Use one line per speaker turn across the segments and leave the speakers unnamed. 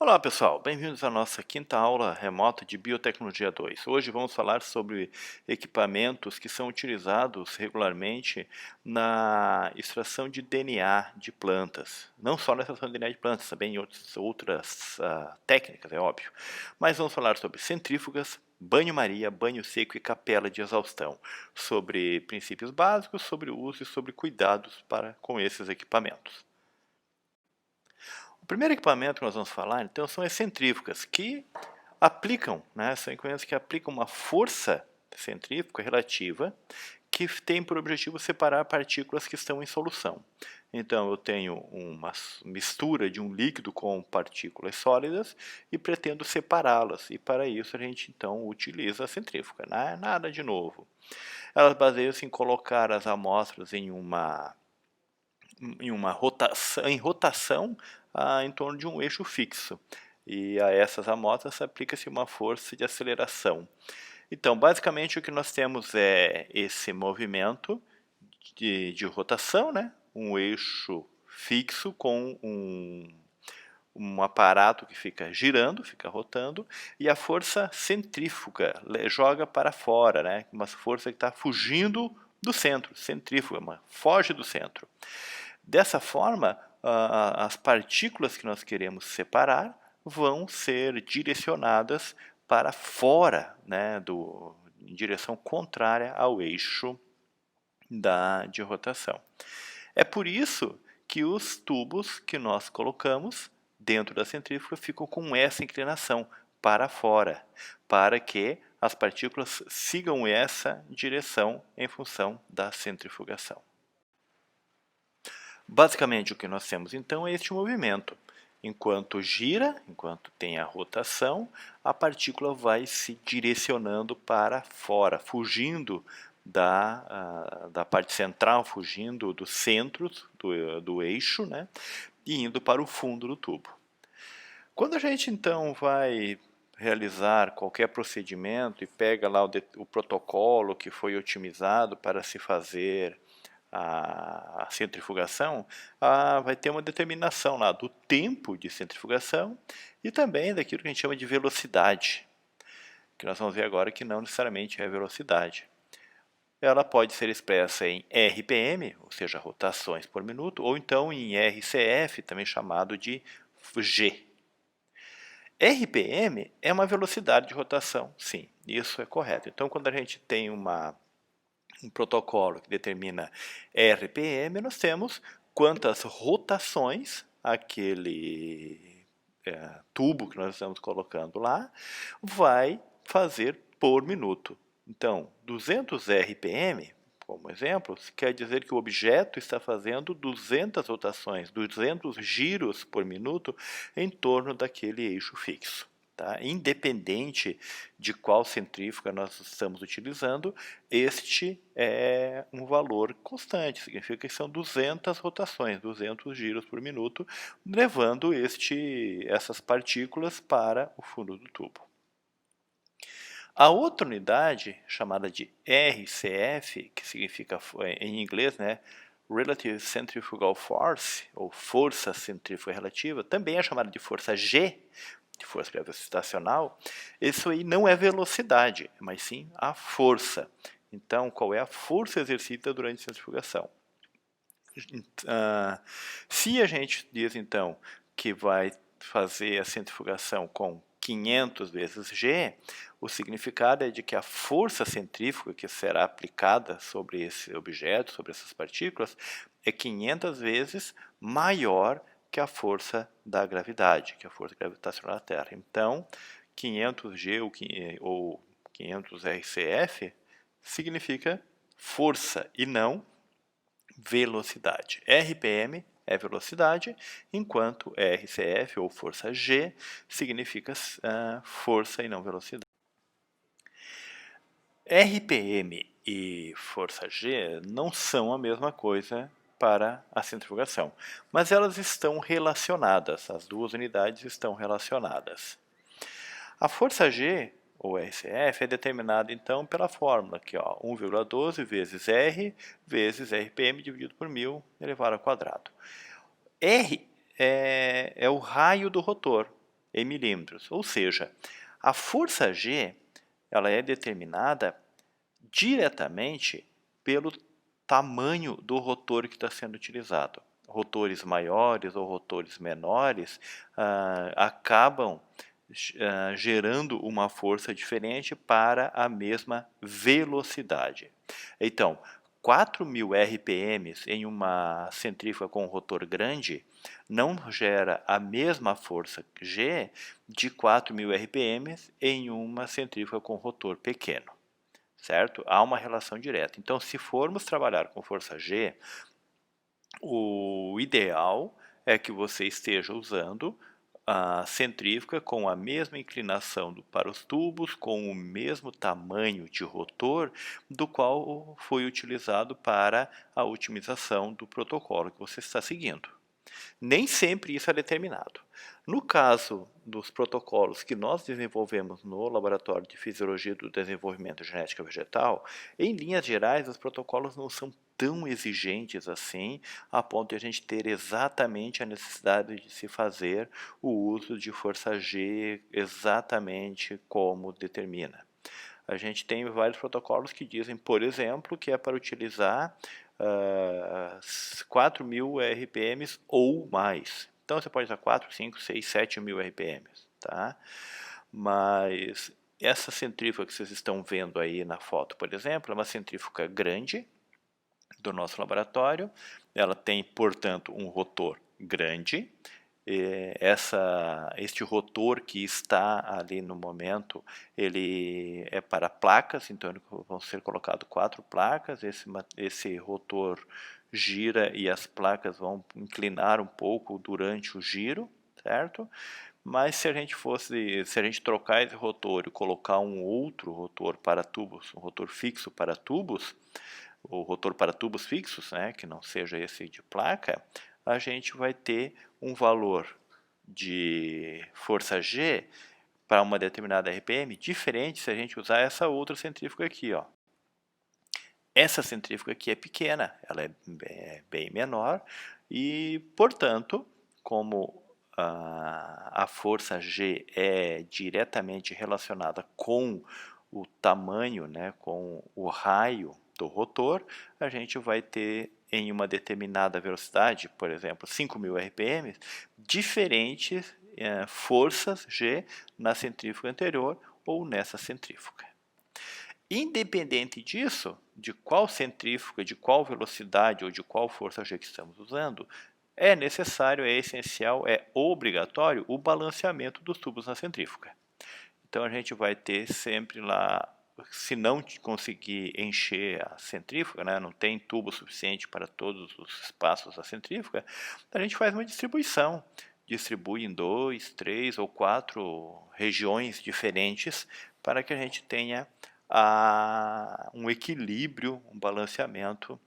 Olá pessoal, bem-vindos à nossa quinta aula remota de Biotecnologia 2. Hoje vamos falar sobre equipamentos que são utilizados regularmente na extração de DNA de plantas. Não só na extração de DNA de plantas, também em outras técnicas, é óbvio. Mas vamos falar sobre centrífugas, banho-maria, banho seco e capela de exaustão, sobre princípios básicos, sobre o uso e sobre cuidados com esses equipamentos. O primeiro equipamento que nós vamos falar, então, são as centrífugas, que aplicam, são equipamentos que aplicam uma força centrífuga relativa, que tem por objetivo separar partículas que estão em solução. Então, eu tenho uma mistura de um líquido com partículas sólidas e pretendo separá-las. E para isso a gente, então, utiliza a centrífuga, nada de novo. Elas baseiam-se em colocar as amostras em rotação em torno de um eixo fixo. E a essas amostras aplica-se uma força de aceleração. Então, basicamente, o que nós temos é esse movimento de rotação, um eixo fixo com um aparato que fica girando, fica rotando, e a força centrífuga joga para fora, uma força que está fugindo do centro, centrífuga, foge do centro. Dessa forma, as partículas que nós queremos separar vão ser direcionadas para fora, em direção contrária ao eixo de rotação. É por isso que os tubos que nós colocamos dentro da centrífuga ficam com essa inclinação para fora, para que as partículas sigam essa direção em função da centrifugação. Basicamente, o que nós temos então é este movimento. Enquanto gira, enquanto tem a rotação, a partícula vai se direcionando para fora, fugindo da parte central, fugindo do centro do eixo, e indo para o fundo do tubo. Quando a gente então vai realizar qualquer procedimento e pega lá o protocolo que foi otimizado para se fazer a centrifugação, vai ter uma determinação lá do tempo de centrifugação e também daquilo que a gente chama de velocidade, que nós vamos ver agora que não necessariamente é velocidade. Ela pode ser expressa em RPM, ou seja, rotações por minuto, ou então em RCF, também chamado de G. RPM é uma velocidade de rotação, sim, isso é correto. Então, quando a gente tem um protocolo que determina RPM, nós temos quantas rotações aquele tubo que nós estamos colocando lá vai fazer por minuto. Então, 200 RPM, como exemplo, quer dizer que o objeto está fazendo 200 rotações, 200 giros por minuto em torno daquele eixo fixo. Independente de qual centrífuga nós estamos utilizando, este é um valor constante, significa que são 200 rotações, 200 giros por minuto, levando essas partículas para o fundo do tubo. A outra unidade, chamada de RCF, que significa em inglês, Relative Centrifugal Force, ou força centrífuga relativa, também é chamada de força G, de força gravitacional. Isso aí não é velocidade, mas sim a força. Então, qual é a força exercida durante a centrifugação? Se a gente diz, então, que vai fazer a centrifugação com 500 vezes G, o significado é de que a força centrífuga que será aplicada sobre esse objeto, sobre essas partículas, é 500 vezes maior que a força da gravidade, que é a força gravitacional da Terra. Então, 500G ou 500 RCF significa força e não velocidade. RPM é velocidade, enquanto RCF ou força G significa força e não velocidade. RPM e força G não são a mesma coisa para a centrifugação, mas elas estão relacionadas, as duas unidades estão relacionadas. A força G, ou RCF, é determinada então pela fórmula aqui, 1,12 vezes R vezes RPM dividido por 1000 elevado ao quadrado. R é o raio do rotor. em milímetros. Ou seja, a força G ela é determinada diretamente pelo tamanho do rotor que está sendo utilizado. Rotores maiores ou rotores menores acabam gerando uma força diferente para a mesma velocidade. Então, 4.000 RPMs em uma centrífuga com rotor grande não gera a mesma força G de 4.000 RPMs em uma centrífuga com rotor pequeno, certo? Há uma relação direta. Então, se formos trabalhar com força G, o ideal é que você esteja usando a centrífuga com a mesma inclinação para os tubos, com o mesmo tamanho de rotor do qual foi utilizado para a otimização do protocolo que você está seguindo. Nem sempre isso é determinado. No caso dos protocolos que nós desenvolvemos no Laboratório de Fisiologia do Desenvolvimento Genética Vegetal, em linhas gerais, os protocolos não são tão exigentes assim, a ponto de a gente ter exatamente a necessidade de se fazer o uso de força G exatamente como determina. A gente tem vários protocolos que dizem, por exemplo, que é para utilizar 4.000 RPMs ou mais. Então você pode usar 4, 5, 6, 7.000 RPMs, tá? Mas essa centrífuga que vocês estão vendo aí na foto, por exemplo, é uma centrífuga grande do nosso laboratório. Ela tem, portanto, um rotor grande. Este rotor que está ali no momento, ele é para placas, então vão ser colocadas 4 placas, esse rotor gira e as placas vão inclinar um pouco durante o giro, certo? Mas se a gente trocar esse rotor e colocar um outro rotor para tubos, um rotor fixo para tubos, o rotor para tubos fixos, né, que não seja esse de placa, a gente vai ter um valor de força G para uma determinada RPM diferente se a gente usar essa outra centrífuga aqui, ó. Essa centrífuga aqui é pequena, ela é bem menor e, portanto, como a força G é diretamente relacionada com o tamanho, né, com o raio do rotor, a gente vai ter em uma determinada velocidade, por exemplo, 5.000 RPM, diferentes forças G na centrífuga anterior ou nessa centrífuga. Independente disso, de qual centrífuga, de qual velocidade ou de qual força G que estamos usando, é necessário, é essencial, é obrigatório o balanceamento dos tubos na centrífuga. Então a gente vai ter sempre lá, se não conseguir encher a centrífuga, né, não tem tubo suficiente para todos os espaços da centrífuga, a gente faz uma distribuição. Distribui em 2, 3 ou 4 regiões diferentes para que a gente tenha um equilíbrio, um balanceamento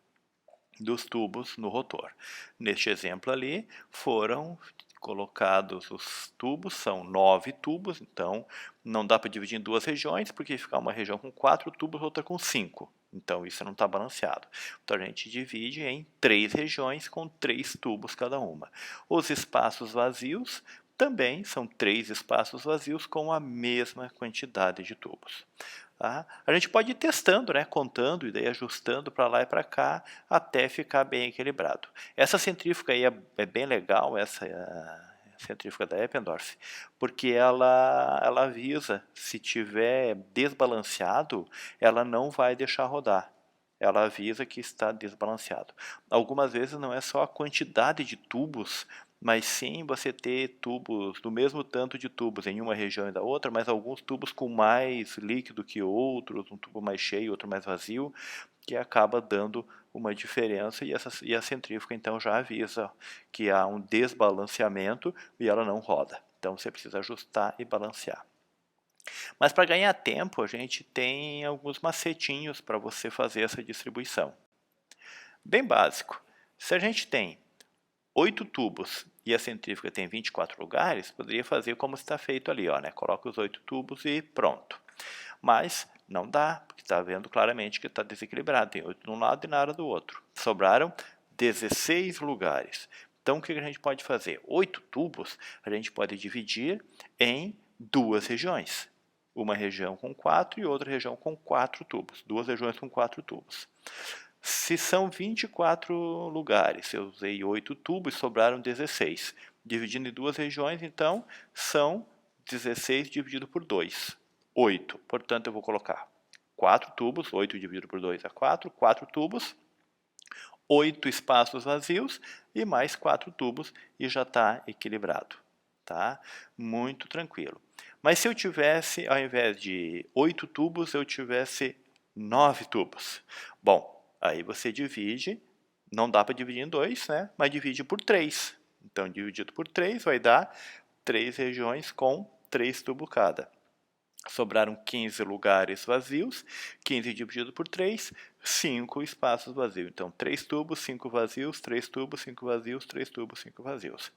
dos tubos no rotor. Neste exemplo ali, foram colocados os tubos, são 9 tubos, então não dá para dividir em 2 regiões, porque ficar uma região com 4 tubos, outra com 5. Então isso não está balanceado. Então a gente divide em 3 regiões com 3 tubos cada uma. Os espaços vazios também são 3 espaços vazios com a mesma quantidade de tubos. Tá? A gente pode ir testando, né, contando e daí ajustando para lá e para cá até ficar bem equilibrado. Essa centrífuga aí é bem legal, essa centrífuga da Eppendorf, porque ela avisa, se tiver desbalanceado, ela não vai deixar rodar. Ela avisa que está desbalanceado. Algumas vezes não é só a quantidade de tubos, mas sim você ter tubos, do mesmo tanto de tubos em uma região e da outra, mas alguns tubos com mais líquido que outros, um tubo mais cheio, outro mais vazio, que acaba dando uma diferença e a centrífuga então já avisa que há um desbalanceamento e ela não roda. Então você precisa ajustar e balancear. Mas para ganhar tempo, a gente tem alguns macetinhos para você fazer essa distribuição. Bem básico. Se a gente tem 8 tubos e a centrífuga tem 24 lugares, poderia fazer como está feito ali, ó, né? Coloca os 8 tubos e pronto. Mas não dá, porque está vendo claramente que está desequilibrado. Tem 8 de um lado e nada do outro. Sobraram 16 lugares. Então, o que a gente pode fazer? 8 tubos a gente pode dividir em 2 regiões. Uma região com 4 e outra região com 4 tubos. 2 regiões com 4 tubos. Se são 24 lugares, eu usei 8 tubos, sobraram 16. Dividindo em 2 regiões, então, são 16 dividido por 2. 8. Portanto, eu vou colocar 4 tubos, 8 dividido por 2 é 4, 4 tubos, 8 espaços vazios e mais 4 tubos e já está equilibrado. Tá? Muito tranquilo. Mas se eu tivesse, ao invés de 8 tubos, eu tivesse 9 tubos. Bom, aí você divide, não dá para dividir em 2, né? Mas divide por 3. Então, dividido por 3 vai dar 3 regiões com 3 tubos cada. Sobraram 15 lugares vazios, 15 dividido por 3, 5 espaços vazios. Então, 3 tubos, 5 vazios, 3 tubos, 5 vazios, 3 tubos, 5 vazios.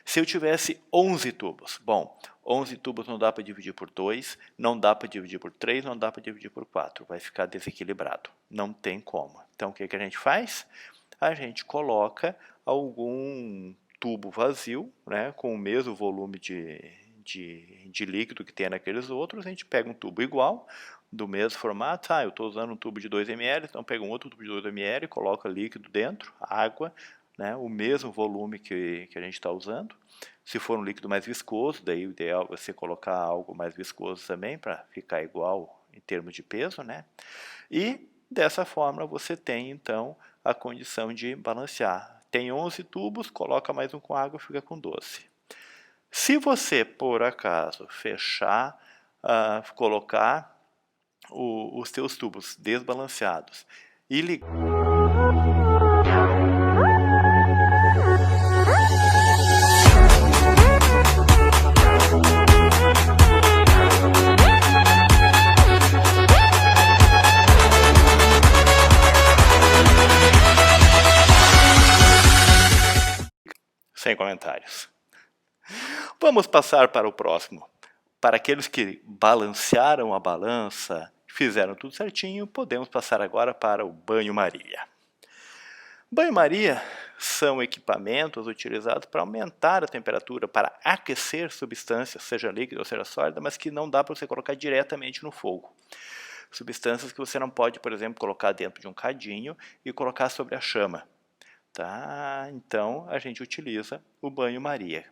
Se eu tivesse 11 tubos, bom, 11 tubos não dá para dividir por 2, não dá para dividir por 3, não dá para dividir por 4, vai ficar desequilibrado, não tem como. Então, o que a gente faz? A gente coloca algum tubo vazio, né, com o mesmo volume de líquido que tem naqueles outros, a gente pega um tubo igual, do mesmo formato, eu estou usando um tubo de 2 ml, então pega um outro tubo de 2 ml, coloca líquido dentro, água, né, o mesmo volume que a gente está usando. Se for um líquido mais viscoso, daí o ideal é você colocar algo mais viscoso também, para ficar igual em termos de peso, né? E dessa forma você tem então a condição de balancear. Tem 11 tubos, coloca mais um com água, fica com 12. Se você, por acaso, fechar, colocar os seus tubos desbalanceados e ligar... Sem comentários. Vamos passar para o próximo. Para aqueles que balancearam a balança, fizeram tudo certinho, podemos passar agora para o banho-maria. Banho-maria são equipamentos utilizados para aumentar a temperatura, para aquecer substâncias, seja líquida ou seja sólida, mas que não dá para você colocar diretamente no fogo. Substâncias que você não pode, por exemplo, colocar dentro de um cadinho e colocar sobre a chama. Tá? Então, a gente utiliza o banho-maria,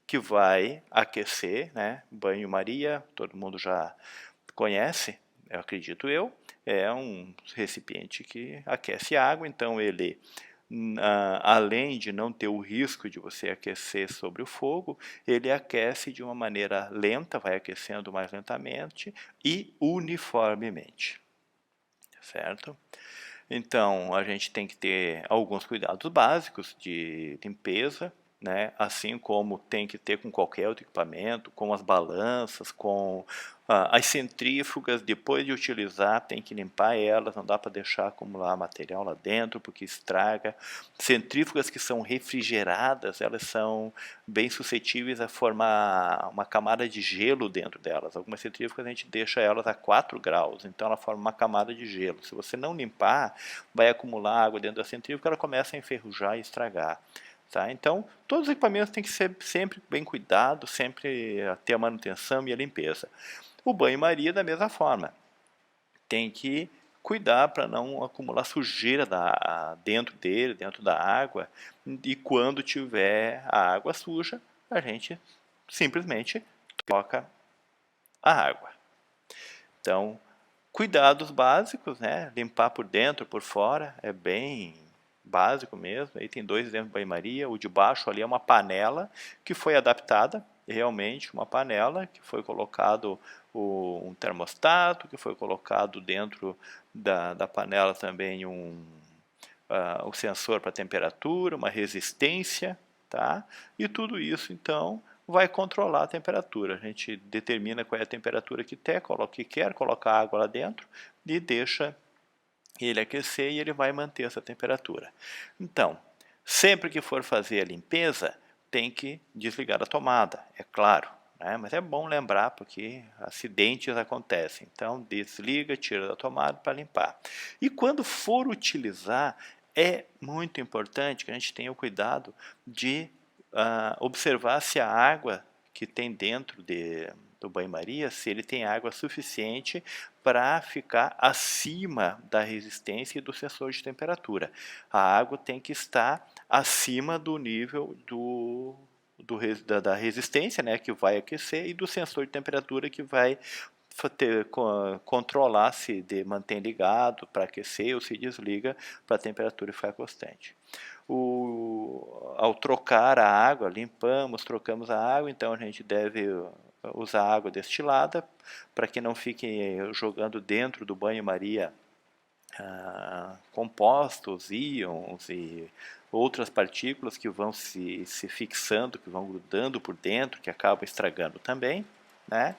que vai aquecer, né? Banho-maria, todo mundo já conhece, eu acredito eu, é um recipiente que aquece água, então ele, além de não ter o risco de você aquecer sobre o fogo, ele aquece de uma maneira lenta, vai aquecendo mais lentamente e uniformemente, certo? Então, a gente tem que ter alguns cuidados básicos de limpeza, né? Assim como tem que ter com qualquer outro equipamento, com as balanças, com as centrífugas. Depois de utilizar, tem que limpar elas, não dá para deixar acumular material lá dentro, porque estraga. Centrífugas que são refrigeradas, elas são bem suscetíveis a formar uma camada de gelo dentro delas. Algumas centrífugas a gente deixa elas a 4 graus, então ela forma uma camada de gelo. Se você não limpar, vai acumular água dentro da centrífuga, ela começa a enferrujar e estragar. Tá? Então, todos os equipamentos têm que ser sempre bem cuidados, sempre ter a manutenção e a limpeza. O banho-maria da mesma forma. Tem que cuidar para não acumular sujeira dentro dele, dentro da água, e quando tiver a água suja, a gente simplesmente troca a água. Então, cuidados básicos, né? Limpar por dentro, por fora, é bem básico mesmo. Aí tem 2 exemplos de banho-maria. O de baixo ali é uma panela que foi adaptada, realmente uma panela que foi colocado um termostato, que foi colocado dentro da panela também um sensor para temperatura, uma resistência, tá? E tudo isso então vai controlar a temperatura. A gente determina qual é a temperatura que quer, coloca água lá dentro e deixa ele aquecer e ele vai manter essa temperatura. Então, sempre que for fazer a limpeza, tem que desligar a tomada, é claro, né? Mas é bom lembrar porque acidentes acontecem. Então, desliga, tira da tomada para limpar. E quando for utilizar é muito importante que a gente tenha o cuidado de observar se a água que tem dentro do banho-maria, se ele tem água suficiente para ficar acima da resistência e do sensor de temperatura. A água tem que estar acima do nível da resistência, né, que vai aquecer, e do sensor de temperatura, que vai controlar se mantém ligado para aquecer ou se desliga para a temperatura ficar constante. Ao trocar a água, trocamos a água, então a gente deve usar água destilada para que não fique jogando dentro do banho-maria compostos, íons e outras partículas que vão se fixando, que vão grudando por dentro, que acabam estragando também, né?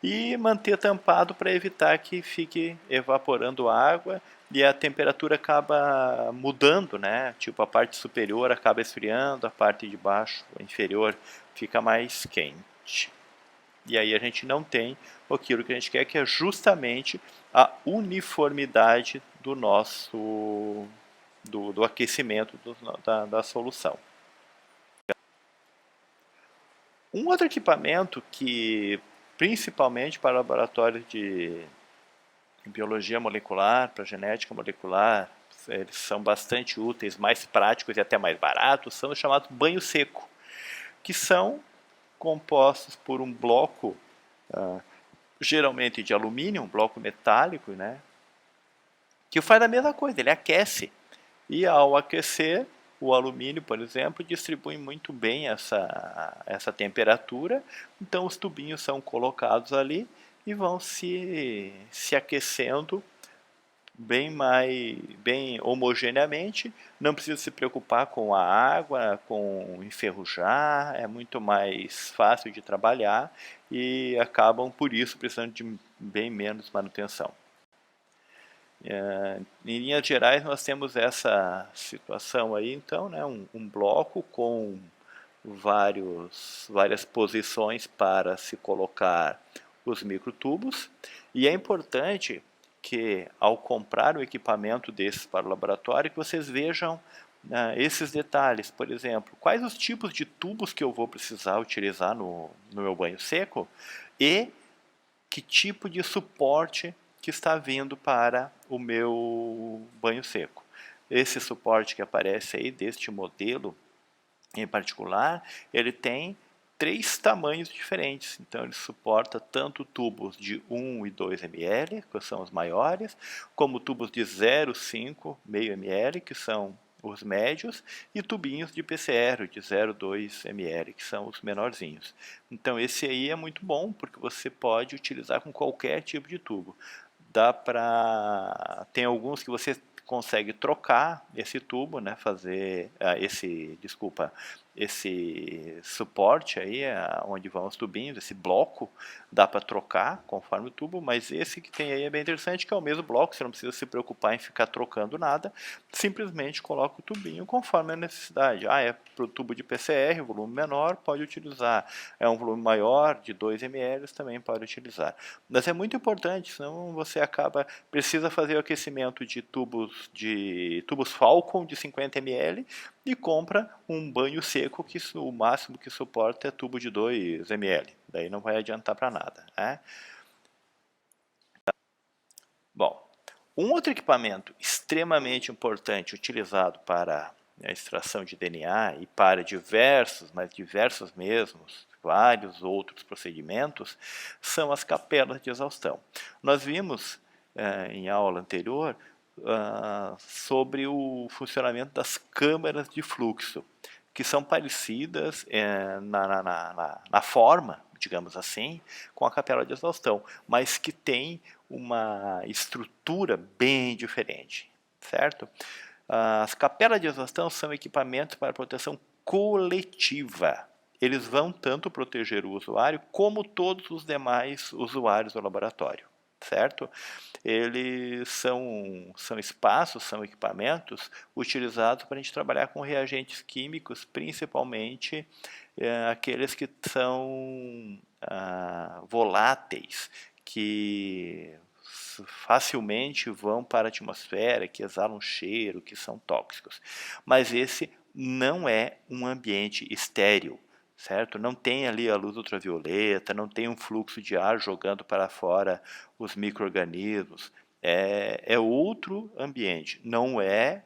E manter tampado para evitar que fique evaporando água e a temperatura acaba mudando, né? Tipo, a parte superior acaba esfriando, a parte de baixo, inferior, fica mais quente. E aí a gente não tem aquilo que a gente quer, que é justamente a uniformidade do nosso do aquecimento da solução. Um outro equipamento que, principalmente para laboratórios de biologia molecular, para genética molecular, eles são bastante úteis, mais práticos e até mais baratos, são os chamados banho seco, que são compostos por um bloco, geralmente de alumínio, um bloco metálico, né, que faz a mesma coisa, ele aquece. E ao aquecer, o alumínio, por exemplo, distribui muito bem essa temperatura, então os tubinhos são colocados ali e vão se aquecendo bem homogeneamente, não precisa se preocupar com a água, com enferrujar, é muito mais fácil de trabalhar e acabam, por isso, precisando de bem menos manutenção. Em linhas gerais, nós temos essa situação aí, então, né, um bloco com várias posições para se colocar os microtubos, e é importante que, ao comprar o equipamento desses para o laboratório, que vocês vejam esses detalhes. Por exemplo, quais os tipos de tubos que eu vou precisar utilizar no meu banho seco e que tipo de suporte que está vindo para o meu banho seco. Esse suporte que aparece aí, deste modelo em particular, ele tem 3 tamanhos diferentes. Então ele suporta tanto tubos de 1 e 2 ml, que são os maiores, como tubos de 0,5, meio ml, que são os médios, e tubinhos de PCR de 0,2 ml, que são os menorzinhos. Então esse aí é muito bom, porque você pode utilizar com qualquer tipo de tubo. Tem alguns que você consegue trocar esse tubo, né, fazer esse suporte aí, onde vão os tubinhos, esse bloco, dá para trocar conforme o tubo, mas esse que tem aí é bem interessante, que é o mesmo bloco, você não precisa se preocupar em ficar trocando nada, simplesmente coloca o tubinho conforme a necessidade. É para o tubo de PCR, volume menor, pode utilizar. É um volume maior, de 2 ml, também pode utilizar. Mas é muito importante, senão você precisa fazer o aquecimento de tubos Falcon de 50 ml e compra um banho seco que o máximo que suporta é tubo de 2 ml. Daí não vai adiantar para nada, né? Bom, um outro equipamento extremamente importante utilizado para a extração de DNA e para diversos mesmos, vários outros procedimentos, são as capelas de exaustão. Nós vimos em aula anterior sobre o funcionamento das câmaras de fluxo, que são parecidas na forma, digamos assim, com a capela de exaustão, mas que tem uma estrutura bem diferente, certo? As capelas de exaustão são equipamentos para proteção coletiva. Eles vão tanto proteger o usuário como todos os demais usuários do laboratório, certo? Eles são espaços, são equipamentos utilizados para a gente trabalhar com reagentes químicos, principalmente aqueles que são voláteis, que facilmente vão para a atmosfera, que exalam cheiro, que são tóxicos. Mas esse não é um ambiente estéril, certo? Não tem ali a luz ultravioleta, não tem um fluxo de ar jogando para fora os micro-organismos. É outro ambiente, não é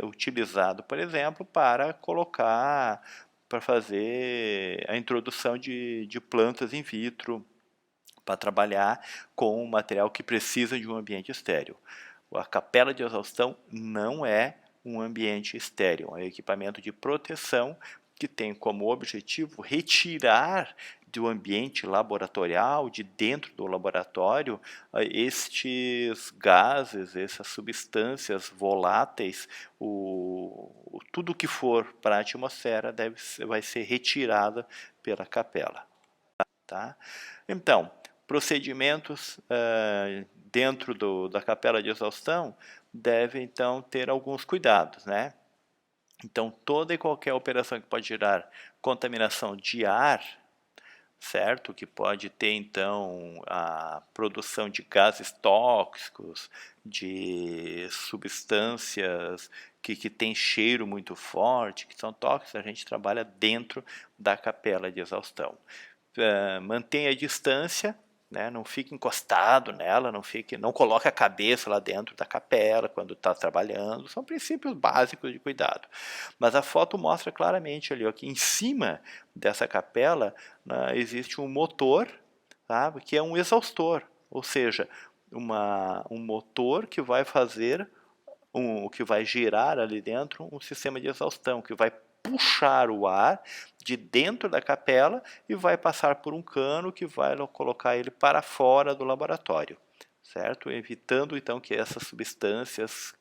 utilizado, por exemplo, para fazer a introdução de plantas in vitro, para trabalhar com um material que precisa de um ambiente estéril. A capela de exaustão não é um ambiente estéril, é um equipamento de proteção que tem como objetivo retirar do ambiente laboratorial, de dentro do laboratório, estes gases, essas substâncias voláteis, tudo que for para a atmosfera vai ser retirada pela capela. Tá? Então, procedimentos dentro da capela de exaustão devem então ter alguns cuidados, né? Então, toda e qualquer operação que pode gerar contaminação de ar, certo? Que pode ter então a produção de gases tóxicos, de substâncias que têm cheiro muito forte, que são tóxicas, a gente trabalha dentro da capela de exaustão. Mantenha a distância, né? Não fique encostado nela, não coloque a cabeça lá dentro da capela quando está trabalhando. São princípios básicos de cuidado. Mas a foto mostra claramente ali, ó, que em cima dessa capela, né, existe um motor, tá? Que é um exaustor, ou seja, um motor que vai fazer que vai gerar ali dentro um sistema de exaustão, que vai puxar o ar de dentro da capela e vai passar por um cano que vai colocar ele para fora do laboratório, certo? Evitando então que essas substâncias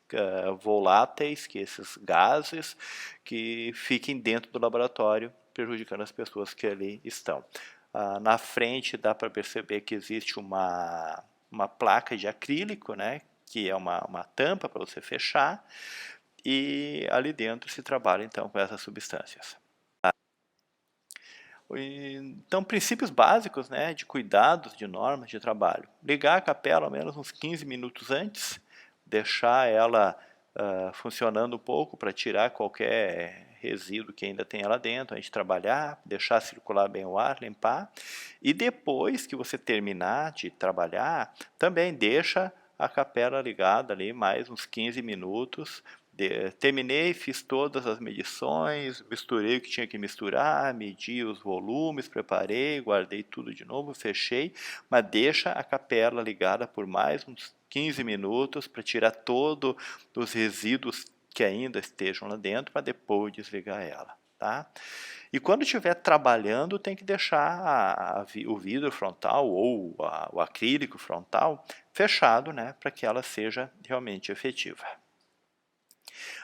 voláteis, que esses gases, que fiquem dentro do laboratório, prejudicando as pessoas que ali estão. Na frente dá para perceber que existe uma placa de acrílico, né? Que é uma tampa para você fechar, e ali dentro se trabalha então com essas substâncias. Então, princípios básicos, né, de cuidados, de normas de trabalho. Ligar a capela ao menos uns 15 minutos antes, deixar ela funcionando um pouco para tirar qualquer resíduo que ainda tenha lá dentro, a gente trabalhar, deixar circular bem o ar, limpar, e depois que você terminar de trabalhar, também deixa a capela ligada ali mais uns 15 minutos. Terminei, fiz todas as medições, misturei o que tinha que misturar, medi os volumes, preparei, guardei tudo de novo, fechei, mas deixa a capela ligada por mais uns 15 minutos para tirar todos os resíduos que ainda estejam lá dentro, para depois desligar ela. Tá? E quando estiver trabalhando, tem que deixar o vidro frontal ou o acrílico frontal fechado, né, para que ela seja realmente efetiva.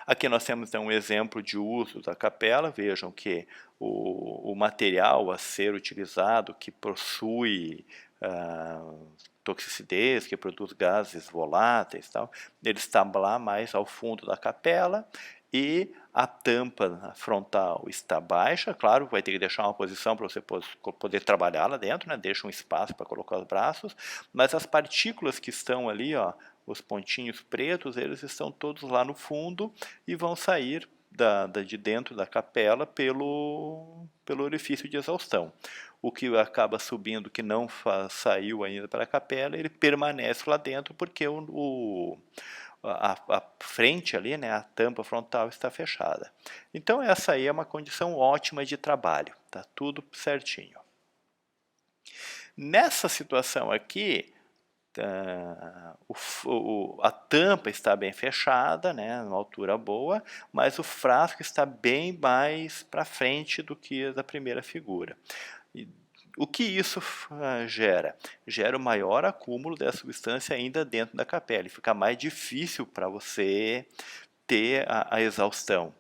Aqui nós temos então, um exemplo de uso da capela. Vejam que o material a ser utilizado, que possui toxicidez, que produz gases voláteis, tal, ele está lá mais ao fundo da capela, e a tampa frontal está baixa. Claro, vai ter que deixar uma posição para você poder trabalhar lá dentro, né? Deixa um espaço para colocar os braços, mas as partículas que estão ali, ó, os pontinhos pretos, eles estão todos lá no fundo e vão sair de dentro da capela pelo orifício de exaustão. O que acaba subindo, que não saiu ainda para a capela, ele permanece lá dentro porque a frente ali, né, a tampa frontal está fechada. Então essa aí é uma condição ótima de trabalho, tá tudo certinho. Nessa situação aqui, a tampa está bem fechada, né, numa altura boa, mas o frasco está bem mais para frente do que a da primeira figura. O que isso gera? Gera o maior acúmulo dessa substância ainda dentro da capela, e fica mais difícil para você ter a exaustão.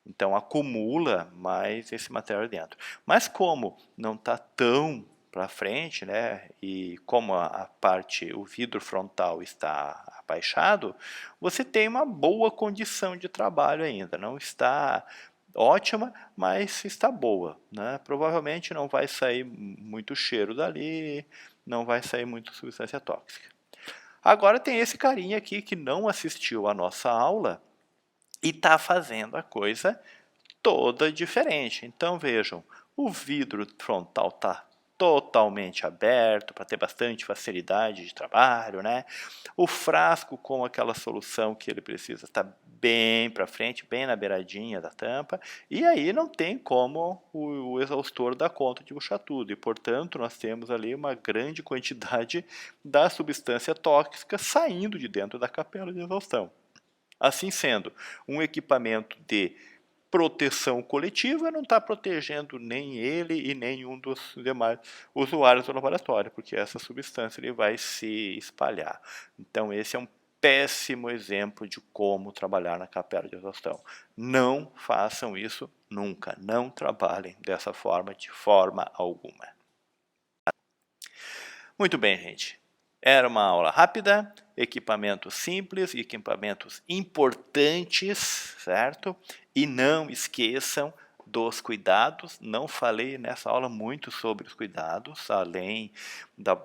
Então acumula mais esse material dentro. Mas como não está tão para frente, né, e como o vidro frontal está abaixado, você tem uma boa condição de trabalho ainda. Não está ótima, mas está boa, né? Provavelmente não vai sair muito cheiro dali, não vai sair muita substância tóxica. Agora tem esse carinha aqui que não assistiu a nossa aula e está fazendo a coisa toda diferente. Então vejam, o vidro frontal está totalmente aberto para ter bastante facilidade de trabalho, né? O frasco com aquela solução que ele precisa está bem para frente, bem na beiradinha da tampa, e aí não tem como o exaustor dar conta de puxar tudo, e portanto nós temos ali uma grande quantidade da substância tóxica saindo de dentro da capela de exaustão. Assim sendo, um equipamento de proteção coletiva não está protegendo nem ele e nenhum dos demais usuários do laboratório, porque essa substância ele vai se espalhar. Então esse é um péssimo exemplo de como trabalhar na capela de exaustão. Não façam isso nunca, não trabalhem dessa forma de forma alguma. Muito bem, gente. Era uma aula rápida, equipamentos simples, equipamentos importantes, certo? E não esqueçam dos cuidados. Não falei nessa aula muito sobre os cuidados, além da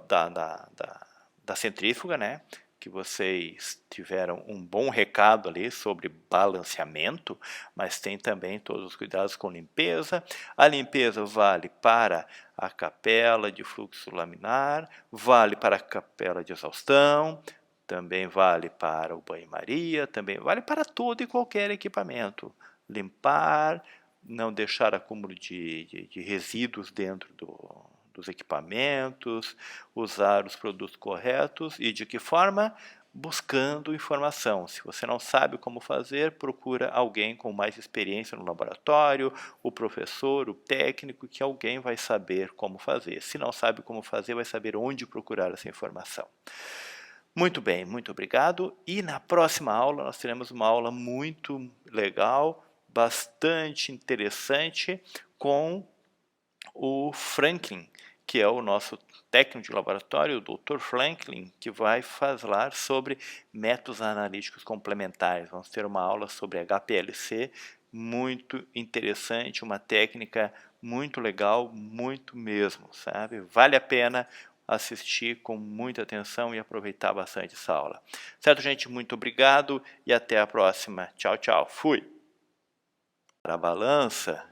centrífuga, né? Que vocês tiveram um bom recado ali sobre balanceamento, mas tem também todos os cuidados com limpeza. A limpeza vale para a capela de fluxo laminar, vale para a capela de exaustão, também vale para o banho-maria, também vale para todo e qualquer equipamento. Limpar, não deixar acúmulo de resíduos dentro dos equipamentos, usar os produtos corretos e de que forma? Buscando informação. Se você não sabe como fazer, procura alguém com mais experiência no laboratório, o professor, o técnico, que alguém vai saber como fazer. Se não sabe como fazer, vai saber onde procurar essa informação. Muito bem, muito obrigado. E na próxima aula nós teremos uma aula muito legal, bastante interessante, com o Franklin, que é o nosso técnico de laboratório, o Dr. Franklin, que vai falar sobre métodos analíticos complementares. Vamos ter uma aula sobre HPLC, muito interessante, uma técnica muito legal, muito mesmo, sabe? Vale a pena assistir com muita atenção e aproveitar bastante essa aula. Certo, gente? Muito obrigado e até a próxima. Tchau, tchau. Fui! Para a balança...